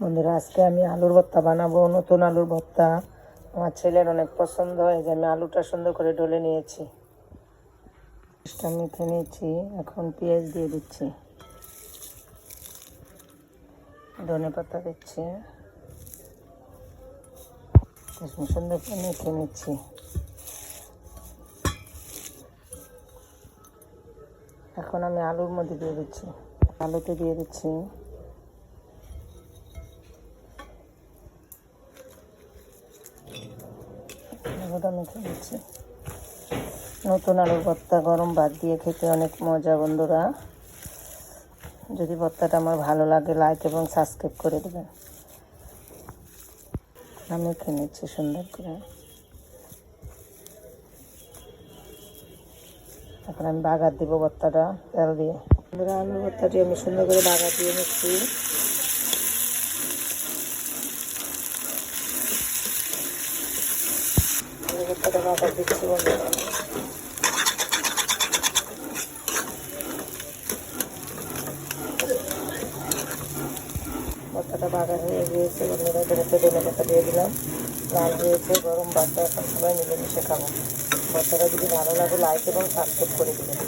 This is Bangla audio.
বন্ধুরা, আজকে আমি আলুর ভর্তা বানাবো। নতুন আলুর ভর্তা আমার ছেলের অনেক পছন্দ হয়, যে আমি আলুটা সুন্দর করে ডলে নিয়েছি, মেখে নিয়েছি। এখন পেঁয়াজ দিয়ে দিচ্ছি, ধনে পাতা দিচ্ছি, সুন্দর করে মেখে নিচ্ছি। এখন আমি আলুর মধ্যে দিয়ে দিচ্ছি, আলুতে দিয়ে দিচ্ছি, মেখে নিচ্ছি। নতুন আলুর ভর্তা গরম ভাত দিয়ে খেতে অনেক মজা। বন্ধুরা, যদি ভর্তাটা আমার ভালো লাগে, লাইক এবং সাবস্ক্রাইব করে দেবেন। আমি মেখে নিচ্ছি সুন্দর করে। এখন আমি বাগার দিব ভর্তাটা তেল দিয়ে। বন্ধুরা, আলুর ভর্তাটি আমি সুন্দর করে বাগার দিয়ে নিচ্ছি। ভর্তাটা বাগার দিচ্ছি বন্ধুরা। ভর্তাটা বাগার হয়ে গিয়েছে বন্ধুরা, বেরোতে ধনে পাতা দিয়ে দিলাম, লাল হয়েছে। গরম ভাতটা এখন সবাই মিলেমিশে খাবো। ভর্তাটা যদি ভালো লাগে, লাইক এবং সাবস্ক্রাইব করে দেবেন।